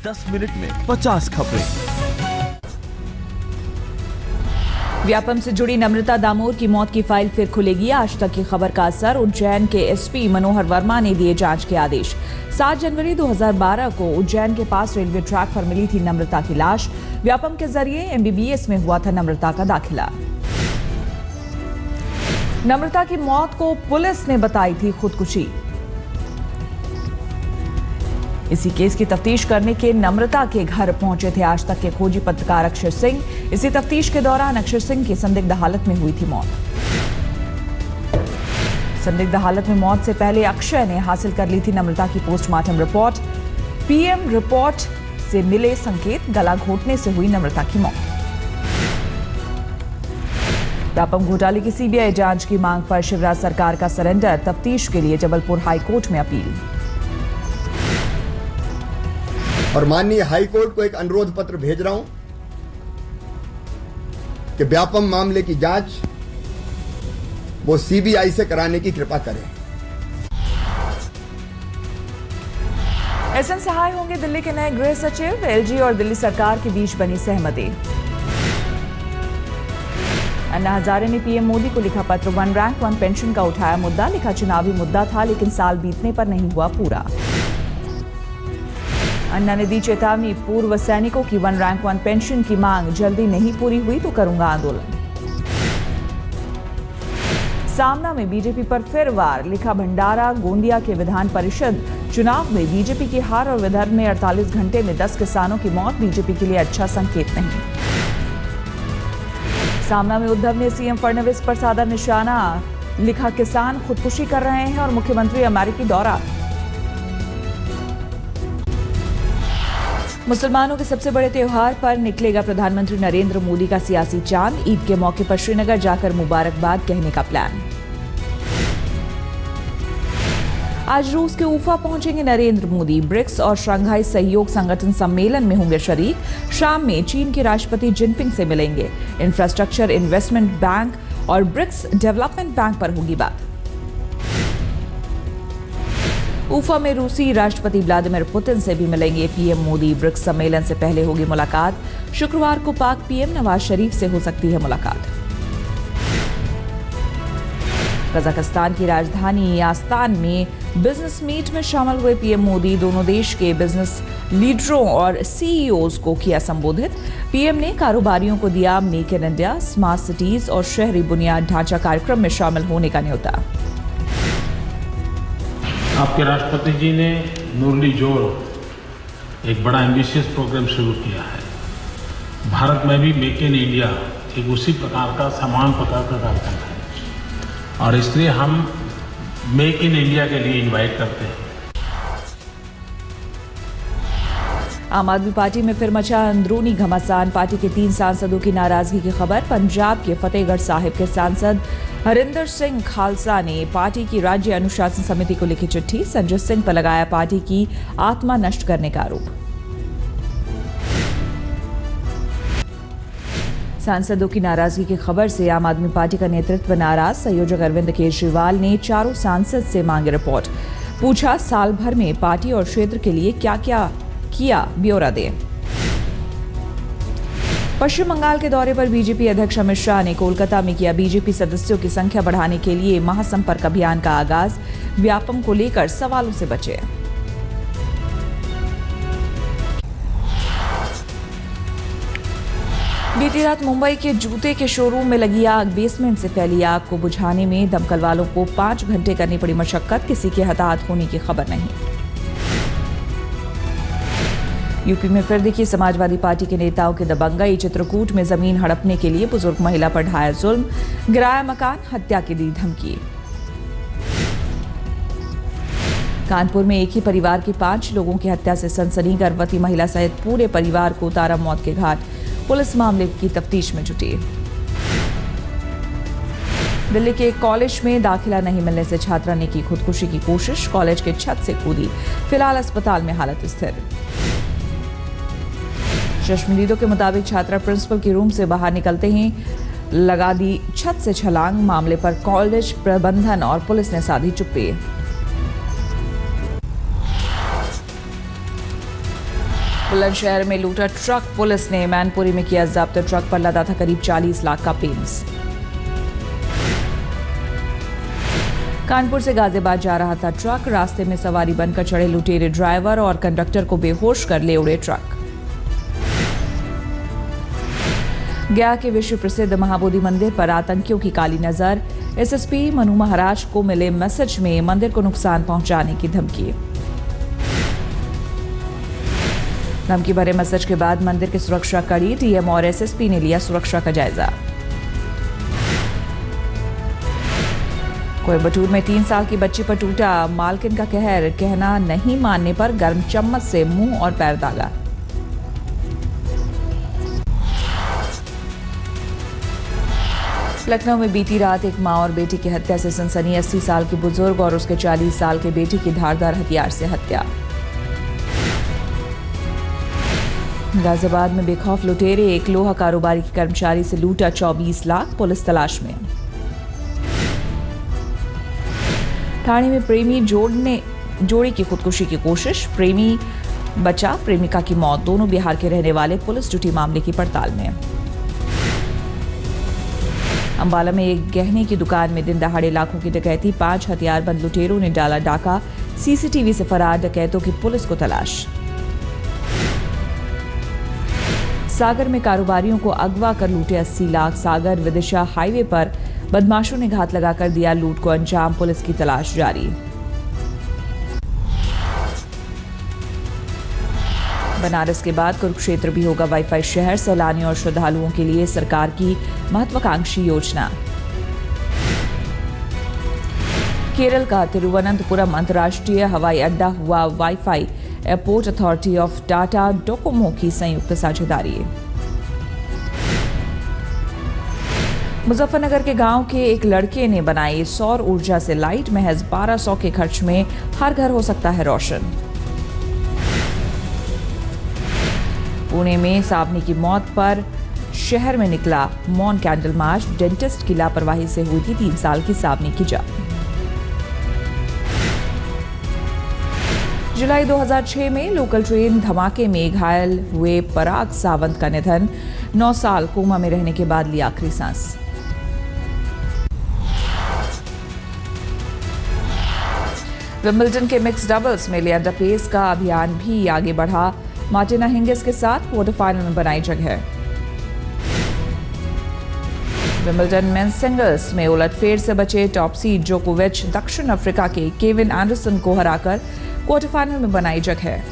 10 minute में 50 खबरें। व्यापम से जुड़ी नम्रता दामोर की मौत की फाइल फिर खुलेगी। आज तक की खबर का असर। उज्जैन के एसपी मनोहर वर्मा ने दिए जांच के आदेश। 7 जनवरी 2012 को उज्जैन के पास रेलवे ट्रैक पर मिली थी नम्रता की लाश। व्यापम के जरिए एमबीबीएस में हुआ था नम्रता का दाखिला। नम्रता की मौत को पुलिस ने बताई थी खुदकुशी। इसी केस की तफ्तीश करने के नम्रता के घर पहुंचे थे आज तक के खोजी पत्रकार अक्षर सिंह। इसी तफ्तीश के दौरान अक्षर सिंह की संदिग्ध हालत में हुई थी मौत। संदिग्ध हालत में मौत से पहले अक्षय ने हासिल कर ली थी नम्रता की पोस्टमार्टम रिपोर्ट। पीएम रिपोर्ट से मिले संकेत, गला घोटने से हुई नम्रता की मौत। व्यापम घोटाले की सीबीआई जांच की मांग पर शिवराज सरकार का सरेंडर। तफ्तीश के लिए जबलपुर हाईकोर्ट में अपील। और माननीय हाईकोर्ट को एक अनुरोध पत्र भेज रहा हूं कि व्यापम मामले की जांच वो सीबीआई से कराने की कृपा करें। एसएन सहाय होंगे दिल्ली के नए गृह सचिव। एलजी और दिल्ली सरकार के बीच बनी सहमति। अन्ना हजारे ने पीएम मोदी को लिखा पत्र। 1 रैंक 1 पेंशन का उठाया मुद्दा। लिखा चुनावी मुद्दा था लेकिन साल बीतने पर नहीं हुआ पूरा। अन्ना ने दी चेतावनी। पूर्व सैनिकों की 1 रैंक 1 पेंशन की मांग जल्दी नहीं पूरी हुई तो करूंगा आंदोलन। सामना में बीजेपी पर फिर वार। लिखा भंडारा गोंदिया के विधान परिषद चुनाव में बीजेपी की हार और विदर्भ में 48 घंटे में 10 किसानों की मौत बीजेपी के लिए अच्छा संकेत नहीं। सामना में उद्धव ने सीएम फडणवीस पर साधा निशाना। लिखा किसान खुदकुशी कर रहे हैं और मुख्यमंत्री अमेरिकी दौरा। मुसलमानों के सबसे बड़े त्योहार पर निकलेगा प्रधानमंत्री नरेंद्र मोदी का सियासी चांद। ईद के मौके पर श्रीनगर जाकर मुबारकबाद कहने का प्लान। आज रूस के उफा पहुंचेंगे नरेंद्र मोदी। ब्रिक्स और शंघाई सहयोग संगठन सम्मेलन में होंगे शरीक। शाम में चीन के राष्ट्रपति जिनपिंग से मिलेंगे। इंफ्रास्ट्रक्चर इन्वेस्टमेंट बैंक और ब्रिक्स डेवलपमेंट बैंक पर होगी बात। उफा में रूसी राष्ट्रपति व्लादिमीर पुतिन से भी मिलेंगे पीएम मोदी। ब्रिक्स सम्मेलन से पहले होगी मुलाकात। शुक्रवार को पाक पीएम नवाज शरीफ से हो सकती है मुलाकात। कजाकिस्तान की राजधानी आस्तान में बिजनेस मीट में शामिल हुए पीएम मोदी। दोनों देश के बिजनेस लीडरों और सीईओज को किया संबोधित। पीएम ने कारोबारियों को दिया make in India, smart cities और शहरी बुनियाद ढांचा कार्यक्रम में शामिल होने का न्योता। आपके राष्ट्रपति जी ने मुरली जोर एक बड़ा एम्बिशियस प्रोग्राम शुरू किया है। भारत में भी मेक इन इंडिया एक उसी प्रकार का समान प्रकार का कार्यक्रम है और इसलिए हम मेक इन इंडिया के लिए इनवाइट करते हैं। आम आदमी पार्टी में फिर मचा अंदरूनी घमासान। पार्टी के 3 सांसदों की नाराजगी की खबर। पंजाब के फतेहगढ़ साहिब के सांसद हरिंदर सिंह खालसा ने पार्टी की राज्य अनुशासन समिति को लिखी चिट्ठी। संजय सिंह पर लगाया पार्टी की आत्मा नष्ट करने का आरोप। सांसदों की नाराजगी की खबर से आम आदमी पार्टी का नेतृत्व नाराज। संयोजक अरविंद केजरीवाल ने चारों सांसद से मांगी रिपोर्ट। पूछा साल भर में पार्टी और क्षेत्र के लिए क्या क्या किया, ब्यौरा दें। पश्चिम बंगाल के दौरे पर बीजेपी अध्यक्ष अमित शाह ने कोलकाता में किया बीजेपी सदस्यों की संख्या बढ़ाने के लिए महासंपर्क अभियान का आगाज। व्यापम को लेकर सवालों से बचे। बीती रात मुंबई के जूते के शोरूम में लगी आग। बेसमेंट से फैली आग को बुझाने में दमकल वालों को 5 घंटे करनी पड़ी मशक्कत। किसी के हताहत होने की खबर नहीं। यूपी में फिर दिखी समाजवादी पार्टी के नेताओं की दबंगई। चित्रकूट में जमीन हड़पने के लिए बुजुर्ग महिला पर ढाया जुल्म। गिराया मकान, हत्या की दी धमकी। कानपुर में एक ही परिवार की 5 लोगों की हत्या से सनसनी। गर्भवती महिला सहित पूरे परिवार को उतारा मौत के घाट। पुलिस मामले की तफ्तीश में जुटी। दिल्ली के एक कॉलेज में दाखिला नहीं मिलने से छात्रा ने की खुदकुशी की कोशिश। कॉलेज के छत से कूदी। फिलहाल अस्पताल में हालत स्थिर। चश्मदीदों के मुताबिक छात्रा प्रिंसिपल के रूम से बाहर निकलते ही लगा दी छत से छलांग। मामले पर कॉलेज प्रबंधन और पुलिस ने साधी चुप्पी। बुलंदशहर में लूटा ट्रक, पुलिस ने मैनपुरी में किया जब्त। ट्रक पर लदा था करीब 40 लाख का पेंट्स। कानपुर से गाजियाबाद जा रहा था ट्रक, रास्ते में सवारी बनकर चढ़े लुटेरे ड्राइवर और कंडक्टर को बेहोश कर ले उड़े ट्रक। गया के विश्व प्रसिद्ध महाबोधि मंदिर पर आतंकियों की काली नजर। एसएसपी मनु महाराज को मिले मैसेज में मंदिर को नुकसान पहुंचाने की धमकी। धमकी भरे मैसेज के बाद मंदिर की सुरक्षा कड़ी, टीएम और एसएसपी ने लिया सुरक्षा का जायजा। कोयम्बटूर में 3 साल की बच्ची पर टूटा मालकिन का कहर, कहना नहीं मानने पर गर्म चम्मच से मुंह और पैर दागा। लखनऊ में बीती रात एक मां और बेटी की हत्या से सनसनी। 80 साल की बुजुर्ग और उसके 40 साल के बेटी की धारदार हथियार से हत्या। गाजियाबाद में बेखौफ लुटेरे, एक लोहा कारोबारी के कर्मचारी से लूटा 24 लाख, पुलिस तलाश में। ठाणे में प्रेमी जोड़ी की खुदकुशी की कोशिश, प्रेमी बचा, प्रेमिका की मौत, दोनों बिहार के रहने वाले, पुलिस जुटी मामले की पड़ताल में। अंबाला में एक गहने की दुकान में दिन दहाड़े लाखों की डकैती, 5 हथियारबंद लुटेरों ने डाला डाका, सीसीटीवी से फरार डकैतों की पुलिस को तलाश। सागर में कारोबारियों को अगवा कर लूटे 80 लाख, सागर विदिशा हाईवे पर बदमाशों ने घात लगाकर दिया लूट को अंजाम, पुलिस की तलाश जारी। बनारस के बाद कुरुक्षेत्र भी होगा वाईफाई शहर, सैलानियों और श्रद्धालुओं के लिए सरकार की महत्वाकांक्षी योजना। केरल का तिरुवनंतपुरम अंतर्राष्ट्रीय हवाई अड्डा हुआ wifi, airport authority of Tata Docomo की संयुक्त साझेदारी। मुजफ्फरनगर के गांव के एक लड़के ने बनाई सौर ऊर्जा से लाइट, महज 1200 के खर्च में हर घर हो सकता है रोशन। पुणे में सावनी की मौत पर शहर में निकला मौन कैंडल मार्च, डेंटिस्ट की लापरवाही से हुई थी 3 साल की सावनी की जान। जुलाई 2006 में लोकल ट्रेन धमाके में घायल हुए पराग सावंत का निधन, 9 साल कोमा में रहने के बाद ली आखिरी सांस। विंबलडन के मिक्स डबल्स में लिएंडर पेस का अभियान भी आगे बढ़ा, मार्टिना हिंगिस के साथ क्वार्टर फाइनल में बनाई जगह। विंबलडन मेंस सिंगल्स में उलटफेर से बचे टॉप सीड जोकोविच दक्षिण अफ्रीका के केविन एंडरसन को हराकर क्वार्टर फाइनल में बनाई जगह।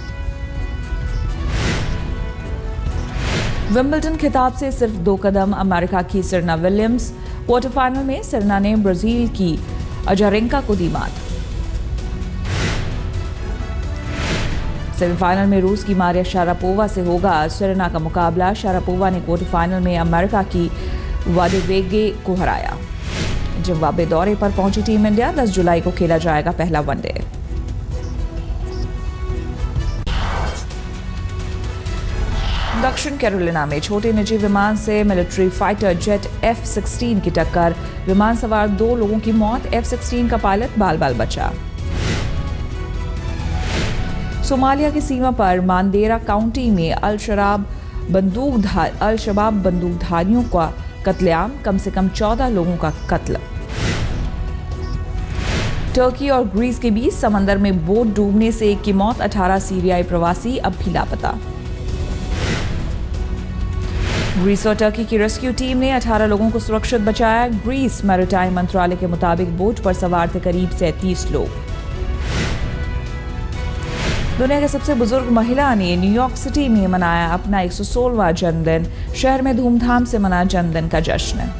विंबलडन खिताब से सिर्फ 2 कदम अमेरिका की सेरेना विलियम्स, क्वार्टर फाइनल में सेरेना ने ब्राजील की अजारेंका को दी मात। सेमीफाइनल में रूस की मारिया शारापोवा से होगा सेरेना का मुकाबला, शारापोवा ने क्वार्टर फाइनल में अमेरिका की वाडेवेगे को हराया। जिम्बाब्वे दौरे पर पहुंची टीम इंडिया, 10 जुलाई को खेला जाएगा पहला वनडे। दक्षिण कैरोलिना में छोटे निजी विमान से मिलिट्री फाइटर जेट F-16 की टक्कर, विमान सवार 2 लोगों की मौत, F-16 का पायलट बाल बाल बचा। सोमालिया की सीमा पर मांदेरा काउंटी में अल शबाब बंदूकधारियों का कत्लेआम, कम से कम 14 लोगों का कत्ल। टर्की और ग्रीस के बीच समंदर में बोट डूबने से 1 की मौत, 18 सीरियाई प्रवासी अब भी लापता। ग्रीस और टर्की की रेस्क्यू टीम ने 18 लोगों को सुरक्षित बचाया। ग्रीस मैरिटाइम मंत्रालय के मुताबिक बोट पर सवार थे करीब 37 लोग। दुनिया की सबसे बुजुर्ग महिला ने न्यूयॉर्क सिटी में मनाया अपना 116वां जन्मदिन, शहर में धूमधाम से मना जन्मदिन का जश्न।